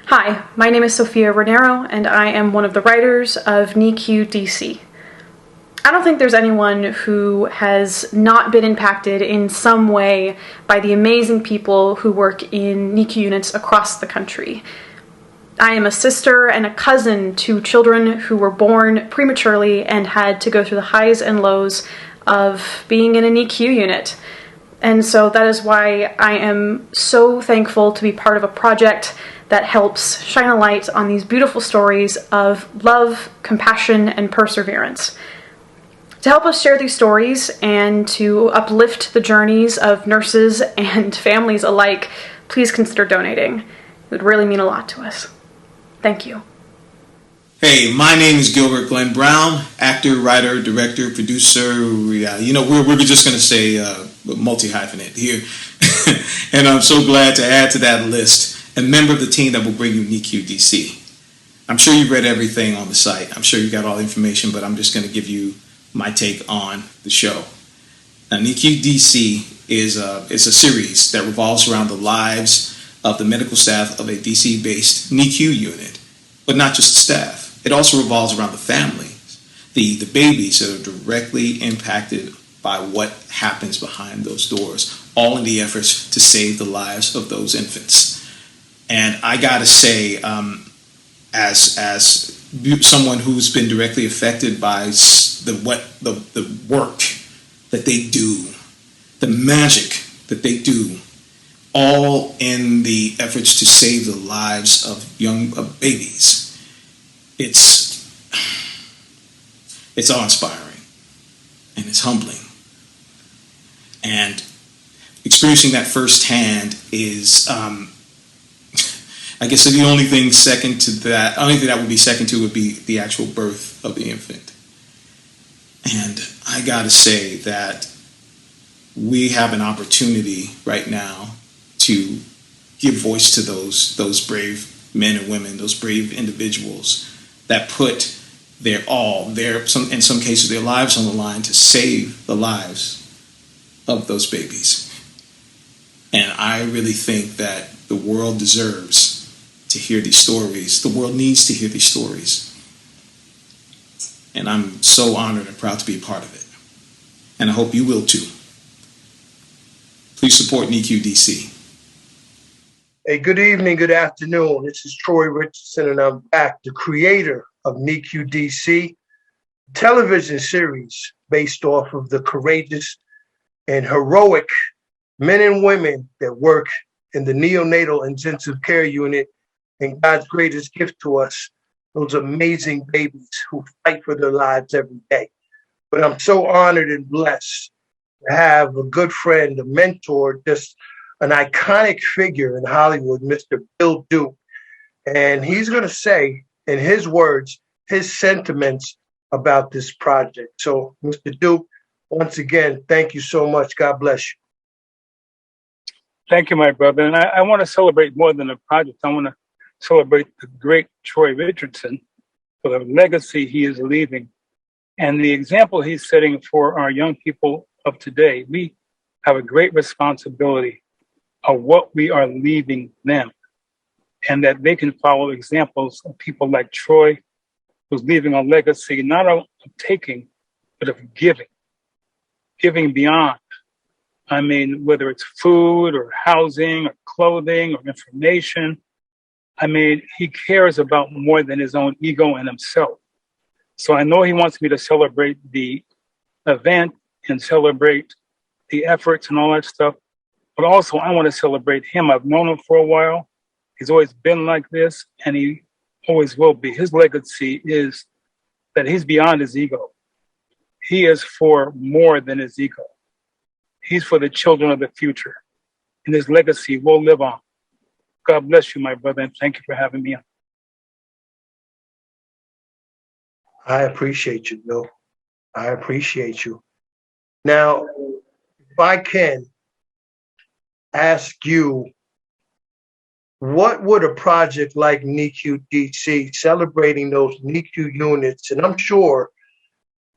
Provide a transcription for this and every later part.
Hi, my name is Sophia Renero, and I am one of the writers of NICU DC. I don't think there's anyone who has not been impacted in some way by the amazing people who work in NICU units across the country. I am a sister and a cousin to children who were born prematurely and had to go through the highs and lows of being in a NICU unit. And so that is why I am so thankful to be part of a project that helps shine a light on these beautiful stories of love, compassion, and perseverance. To help us share these stories and to uplift the journeys of nurses and families alike, please consider donating. It would really mean a lot to us. Thank you. Hey, my name is Gilbert Glenn Brown, actor, writer, director, producer. We're just going to say multi-hyphenate here. And I'm so glad to add to that list a member of the team that will bring you NICU DC. I'm sure you've read everything on the site. I'm sure you got all the information, but I'm just going to give you my take on the show. Now, NICU DC is a series that revolves around the lives of the medical staff of a DC-based NICU unit, but not just the staff. It also revolves around the families, the babies that are directly impacted by what happens behind those doors, all in the efforts to save the lives of those infants. And I gotta say, as someone who's been directly affected by the work that they do, the magic that they do, all in the efforts to save the lives of young babies, it's awe-inspiring and it's humbling. And experiencing that firsthand is, I guess the only thing that would be second to would be the actual birth of the infant. And I gotta say that we have an opportunity right now to give voice to those brave men and women, those brave individuals that put their all, in some cases their lives on the line to save the lives of those babies. And I really think that the world deserves to hear these stories. The world needs to hear these stories. And I'm so honored and proud to be a part of it. And I hope you will too. Please support NICU DC. Hey, good evening, good afternoon. This is Troy Richardson, and I'm back, the creator of NICU DC, television series based off of the courageous and heroic men and women that work in the neonatal intensive care unit, and God's greatest gift to us, those amazing babies who fight for their lives every day. But I'm so honored and blessed to have a good friend, a mentor, just an iconic figure in Hollywood, Mr. Bill Duke. And he's going to say, in his words, his sentiments about this project. So, Mr. Duke, once again, thank you so much. God bless you. Thank you, my brother. And I want to celebrate more than a project. I want to celebrate the great Troy Richardson for the legacy he is leaving and the example he's setting for our young people of today. We have a great responsibility of what we are leaving them, and that they can follow examples of people like Troy, who's leaving a legacy not of taking, but of giving beyond. I mean, whether it's food or housing or clothing or information, I mean, he cares about more than his own ego and himself. So I know he wants me to celebrate the event and celebrate the efforts and all that stuff, but also I want to celebrate him. I've known him for a while. He's always been like this, and he always will be. His legacy is that he's beyond his ego. He is for more than his ego. He's for the children of the future, and his legacy will live on. God bless you, my brother, and thank you for having me on. I appreciate you, Bill. I appreciate you. Now, if I can ask you, what would a project like NICU DC, celebrating those NICU units, and I'm sure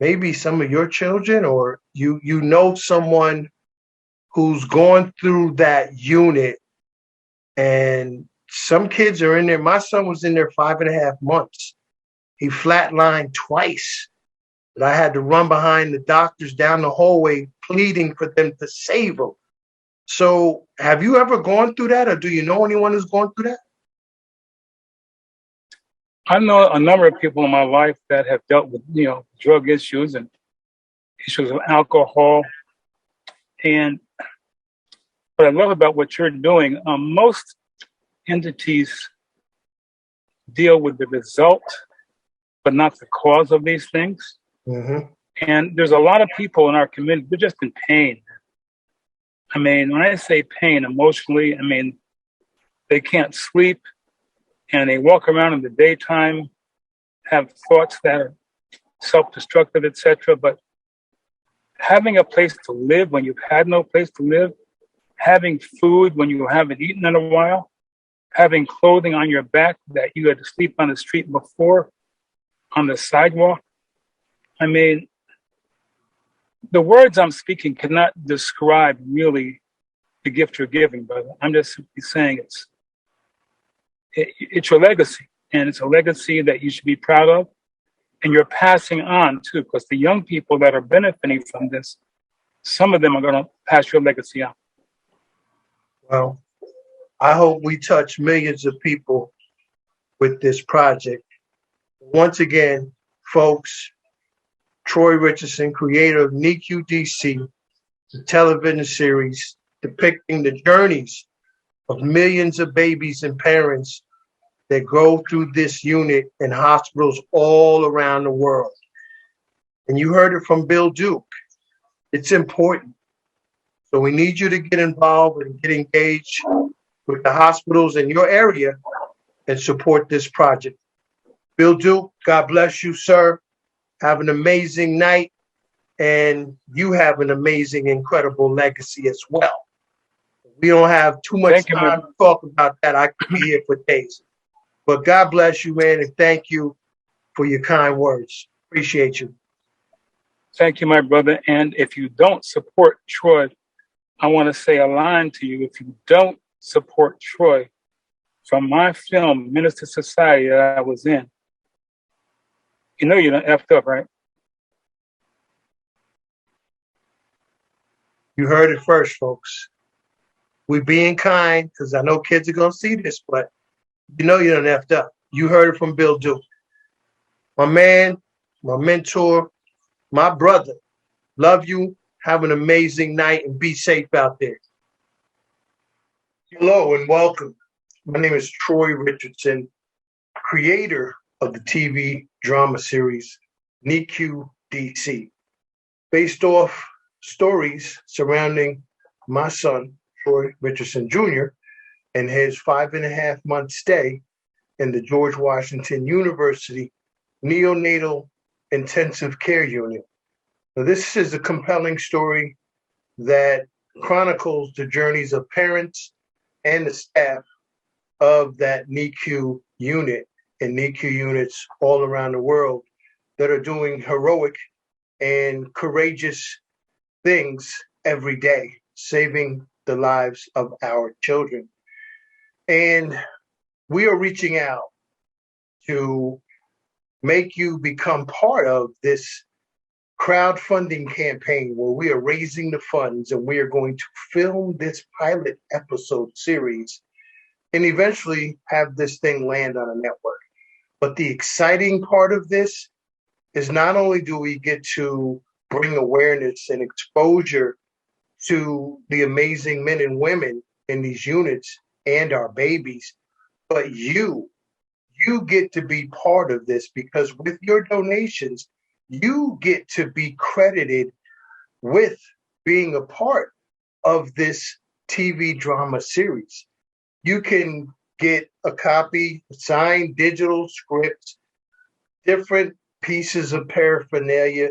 maybe some of your children or you know someone who's gone through that unit and some kids are in there. My son was in there 5.5 months. He flatlined twice. But I had to run behind the doctors down the hallway pleading for them to save him. So have you ever gone through that, or do you know anyone who's gone through that? I know a number of people in my life that have dealt with, drug issues and issues of alcohol. And what I love about what you're doing, most entities deal with the result, but not the cause of these things. Mm-hmm. And there's a lot of people in our community, they're just in pain. I mean, when I say pain emotionally, I mean, they can't sleep and they walk around in the daytime, have thoughts that are self-destructive, etc. But having a place to live when you've had no place to live, having food when you haven't eaten in a while, having clothing on your back that you had to sleep on the street before, on the sidewalk. I mean, the words I'm speaking cannot describe really the gift you're giving, brother. I'm just simply saying it's your legacy, and it's a legacy that you should be proud of, and you're passing on too, because the young people that are benefiting from this, some of them are going to pass your legacy on. Well, I hope we touch millions of people with this project. Once again, folks, Troy Richardson, creator of NICU DC, the television series depicting the journeys of millions of babies and parents that go through this unit in hospitals all around the world. And you heard it from Bill Duke. It's important. So we need you to get involved and get engaged with the hospitals in your area and support this project. Bill Duke, God bless you, sir. Have an amazing night, and you have an amazing, incredible legacy as well. We don't have too much time to talk about that. I could be here for days. But God bless you, man, and thank you for your kind words. Appreciate you. Thank you, my brother. And if you don't support Troy, I want to say a line to you. If you don't support Troy, from my film, Minister Society, that I was in, you know you're effed up, right? You heard it first, folks. We being kind, because I know kids are going to see this, but you know you're effed up. You heard it from Bill Duke. My man, my mentor, my brother. Love you. Have an amazing night and be safe out there. Hello and welcome. My name is Troy Richardson, creator of the TV drama series NICU DC, based off stories surrounding my son, Troy Richardson Jr., and his 5.5-month stay in the George Washington University Neonatal Intensive Care Unit. Now, this is a compelling story that chronicles the journeys of parents and the staff of that NICU unit and NICU units all around the world that are doing heroic and courageous things every day, saving the lives of our children. And we are reaching out to make you become part of this crowdfunding campaign where we are raising the funds, and we are going to film this pilot episode series and eventually have this thing land on a network. But the exciting part of this is not only do we get to bring awareness and exposure to the amazing men and women in these units and our babies, but you get to be part of this, because with your donations, you get to be credited with being a part of this TV drama series. You can get a copy, signed digital scripts, different pieces of paraphernalia,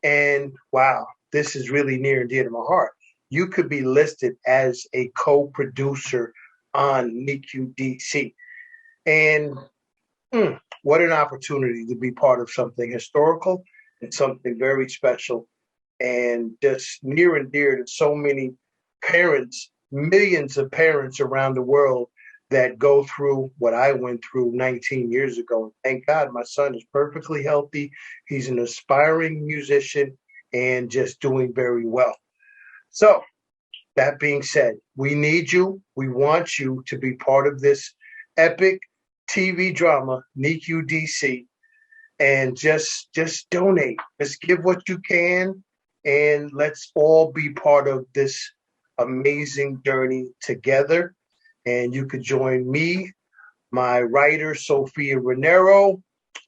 and wow, this is really near and dear to my heart. You could be listed as a co-producer on NICU DC. And what an opportunity to be part of something historical and something very special, and just near and dear to so many parents, millions of parents around the world that go through what I went through 19 years ago. Thank God my son is perfectly healthy. He's an aspiring musician and just doing very well. So, that being said, we need you. We want you to be part of this epic TV drama, NICU DC, and just donate. Just give what you can, and let's all be part of this amazing journey together. And you could join me, my writer, Sophia Renero,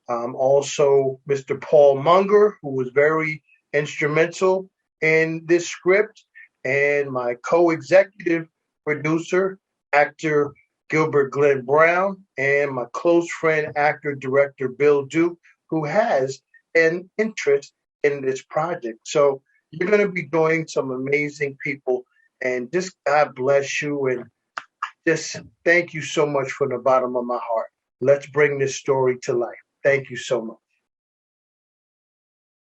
also Mr. Paul Munger, who was very instrumental in this script, and my co-executive producer, actor Gilbert Glenn Brown, and my close friend, actor, director Bill Duke, who has an interest in this project. So you're going to be joining some amazing people, and just God bless you, and just thank you so much from the bottom of my heart. Let's bring this story to life. Thank you so much.